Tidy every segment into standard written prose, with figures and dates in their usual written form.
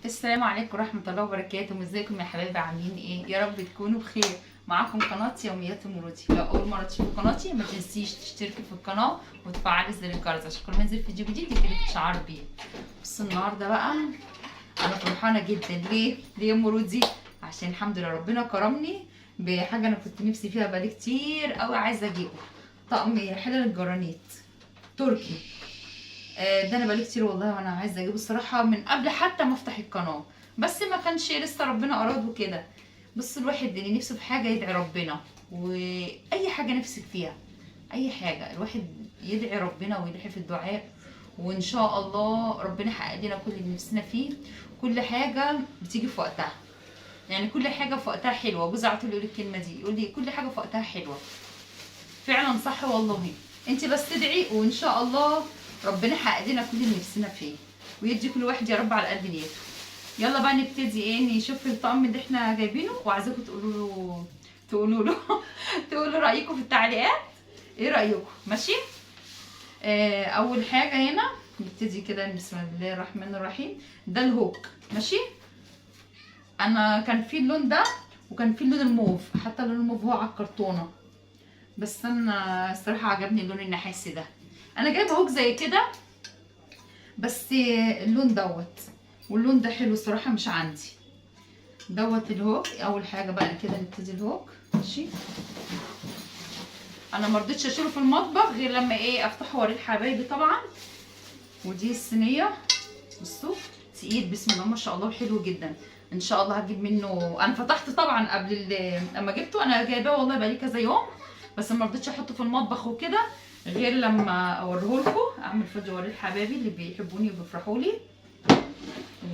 السلام عليكم ورحمة الله وبركاته. ازيكم يا حبايبي؟ عاملين ايه؟ يا رب تكونوا بخير. معاكم قناة يوميات مرودي. لو أول مرة تشوفوا قناتي ما تنسيش تشتركي في القناة وتفعلي زر الجرس عشان كل ما انزل فيديو جديد يجيلك إشعار بيه. بس النهاردة بقى أنا فرحانة جدا. ليه يا مرودي؟ عشان الحمد لله ربنا كرمني بحاجة أنا كنت نفسي فيها بقالي كتير أوي عايزة أجيبه. طقم حلل الجرانيت تركي. ده انا بقالي كتير والله وانا عايزه اجيبه الصراحه من قبل حتى ما افتح القناه، بس ما كانش لسه ربنا اراد وكده. بس الواحد اللي نفسه في حاجه يدعي ربنا، واي حاجه نفسك فيها اي حاجه الواحد يدعي ربنا ويدعي في الدعاء، وان شاء الله ربنا يحقق لنا كل اللي نفسنا فيه. كل حاجه بتيجي في وقتها، يعني كل حاجه في وقتها حلوه. جوزي على طول يقول الكلمه دي، يقول لي كل حاجه في وقتها حلوه. فعلا صح والله. انت بس تدعي وان شاء الله ربنا يحقق لنا كل اللي نفسنا فيه، ويدي كل واحد يا رب على قد نيته. يلا بقى نبتدي نشوف الطقم اللي احنا جايبينه، وعايزاكم تقولوا له تقولوا رايكم في التعليقات. ايه رايكم؟ ماشي. اول حاجه هنا نبتدي كده. بسم الله الرحمن الرحيم. ده الهوك ماشي. انا كان في اللون ده وكان في اللون الموف، حتى اللون الموف هو على الكرتونه، بس انا الصراحه عجبني اللون النحاسي ده. انا جايبه هوك زي كده بس اللون دوت، واللون ده حلو الصراحه مش عندي دوت الهوك. اول حاجه بقى كده نبتدي الهوك ماشي. انا ما رضيتش اشيله في المطبخ غير لما افتحه واوريه لحبايبي طبعا. ودي الصينيه، بصوا تقيل بسم الله ما شاء الله حلو جدا. ان شاء الله هجيب منه. انا فتحت طبعا قبل لما جبته، انا جايباه والله بقالي كذا يوم، بس ما رضيتش احطه في المطبخ وكده غير لما اوريه لكم، اعمل فيديو اوريه لحبايبي اللي بيحبوني وبيفرحوا لي.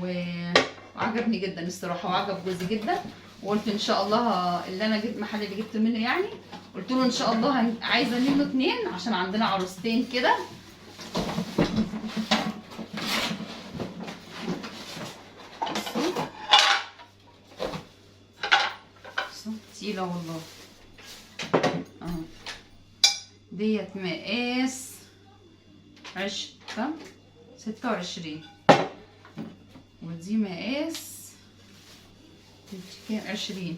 وعجبني جدا الصراحه وعجب جوزي جدا. وقلت ان شاء الله اللي انا جبت المحل اللي جبت منه يعني، قلت له ان شاء الله عايزه منه 2 عشان عندنا عروستين كده. تقيله والله. اهو ديت مقاس 26، ودي مقاس كام 20.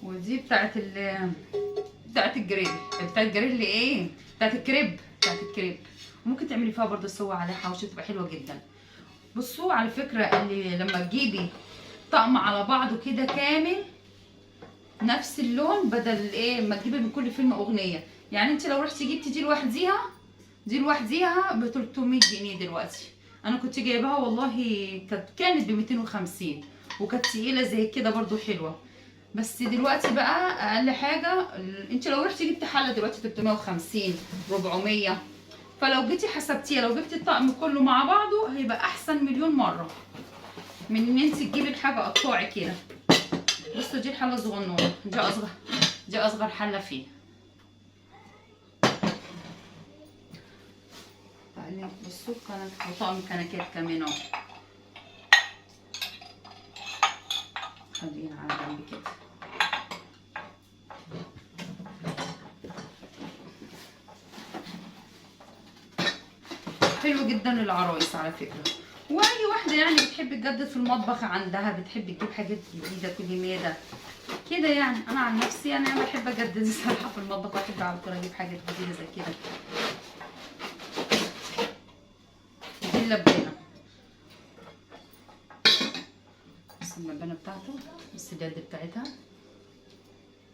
ودي بتاعت الجريل، بتاعت الجريل بتاعت الكريب. ممكن تعملي فيها برضه سوا عليها حواوشي تبقى حلوه جدا. بصوا على فكره اللي لما تجيبي طقم على بعضه كده كامل نفس اللون، بدل ما تجيبي من كل فيلم اغنيه. يعني انت لو رحتي جبتي دي لوحديها ب 300 جنيه دلوقتي. انا كنت جايباها والله كانت ب 250 وكانت تقيله زي كده برضو حلوه. بس دلوقتي بقى اقل حاجه انت لو رحتي جبتي حله دلوقتي 350 400. فلو جيتي حسبتيها، لو جبتي الطقم كله مع بعضه هيبقى احسن مليون مره من ان انت تجيبي الحاجه قطاعي كده. بصوا دي الحله الصغنونه، دي اصغر حله فيه. بصوا وطقم كنكات كمان اهو. خلينا على جنب كده. حلو جدا للعرايس على فكره، واي واحده يعني بتحب تجدد في المطبخ عندها، بتحب تجيب حاجات جديده كل ماده كده. يعني انا عن نفسي يعني انا بحب اجدد الصراحه في المطبخ، واحب على طول اجيب حاجات جديده زي كده. دي اللبانه، بص اللبانه بتاعته، بص اليد بتاعتها،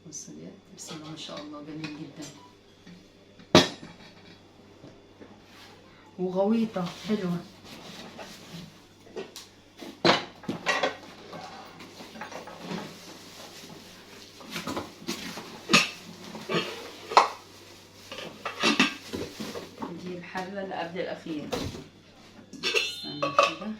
بص اليد بسم الله ما شاء الله جميل جدا وغويطه حلوه. دي الحله اللي قبل الاخيره. استنى كده.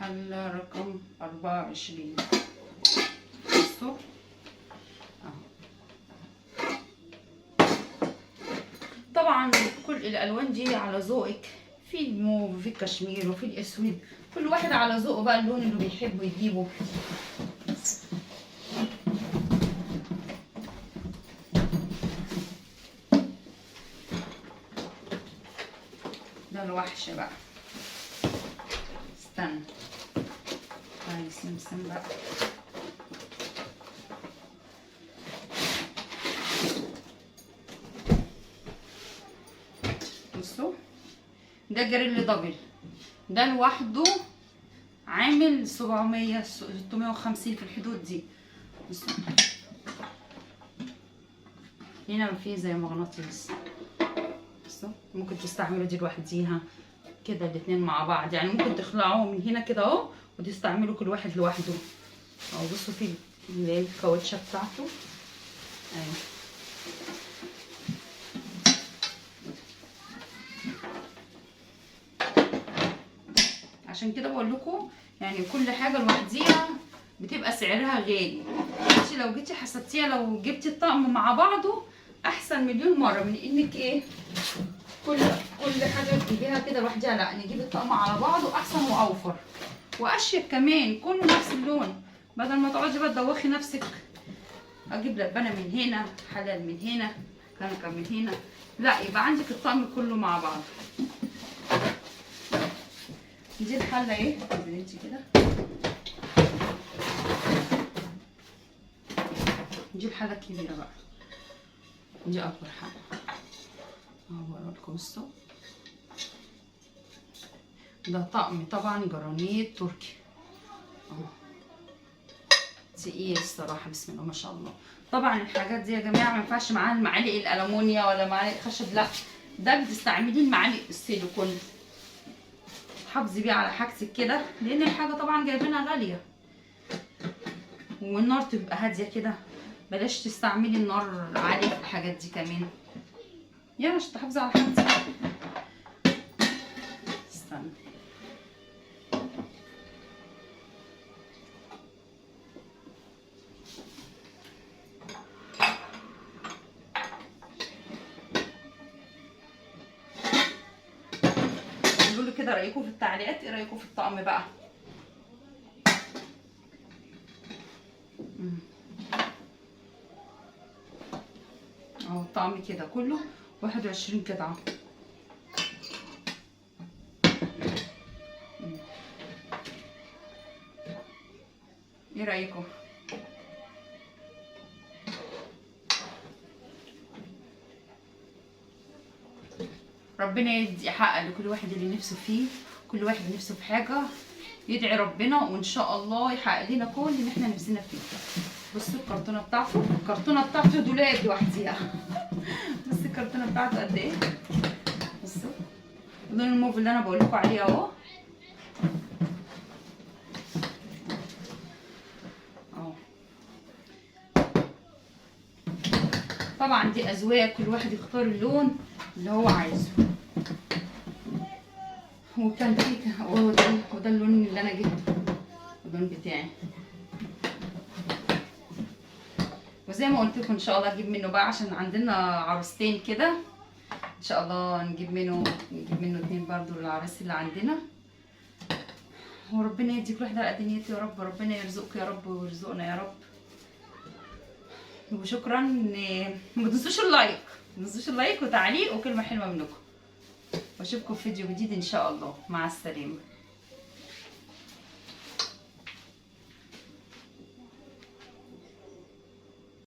حلة رقم 24. بصوا اهو. طبعا كل الالوان دي على ذوقك، في الموف وفي الكشمير وفي الاسود، كل واحد على ذوقه بقى اللون اللي بيحبه يجيبه. ده الوحش بقى، استنى تعالي سمسم بقى. بصوا ده جريل دبل، ده لوحده عامل 700 650 في الحدود دي. بصوا هنا فيه زي مغناطيس. بصوا ممكن تستعملوا دي لوحديها كده، الاتنين مع بعض يعني. ممكن تخلعوه من هنا كده اهو وتستعملوا كل واحد لوحده اهو. بصوا في اللي هي الكاوتشه بتاعته اهي. عشان كده بقول لكم يعني كل حاجه لوحديها بتبقى سعرها غالي. انت لو جيتي حسبتيها، لو جبتي الطقم مع بعضه احسن مليون مره من انك ايه كل حاجه تجيبيها كده لوحديها. لا، نجيب الطقم على بعضه احسن واوفر واشيك كمان، كله نفس اللون، بدل ما تقعدي بقى تدوخي نفسك. اجيب لبانه من هنا، حلال من هنا، كنكه من هنا، لا يبقى عندك الطقم كله مع بعض. دي الحله ايه اللي انت كده، دي الحله الكبيره بقى، دي اكبر حله اهو. بوريلكم بصوا، ده طقم طبعا جرانيت تركي اهو، تقيل الصراحه، بسم الله ما شاء الله. طبعا الحاجات دي يا جماعه ما ينفعش معاها المعالق الالومنيا ولا معالق خشب، لا ده بتستعملي المعالق السيليكون، حافظي بيه على حاجتك كده، لان الحاجه طبعا جايبينها غاليه، والنار تبقى هاديه كده، بلاش تستعملي النار عاليه في الحاجات دي كمان، يعني عشان تحافظي على حاجتك. استنى قولوا لي كده رايكم في التعليقات، ايه رايكم في الطقم بقى. اهو الطقم كده كله 21 قطعه. ايه رايكم؟ ربنا يحقق لكل واحد اللي نفسه فيه، كل واحد نفسه في حاجه يدعي ربنا وان شاء الله يحقق لنا كل اللي احنا نفسنا فيه. بصوا الكرتونه بتاعته، الكرتونه بتاعته دولاب لوحديها. بصوا الكرتونه بتاعته قد ايه، بصوا لون الموف اللي انا بقول لكم عليه اهو اهو. طبعا دي اذواق، كل واحد يختار اللون اللي هو عايزه. وكان في وده اللون اللي انا جبته، اللون بتاعي. وزي ما قلت لكم ان شاء الله اجيب منه بقى، عشان عندنا عروستين كده ان شاء الله نجيب منه 2 برضو للعراس اللي عندنا. وربنا يدي كل واحده على قد نيته يا رب، ربنا يرزقك يا رب ويرزقنا يا رب. وشكرا. ما تنسوش اللايك، ما تنسوش اللايك وتعليق وكلمه حلوه منكم. واشوفكم في فيديو جديد ان شاء الله، مع السلامه.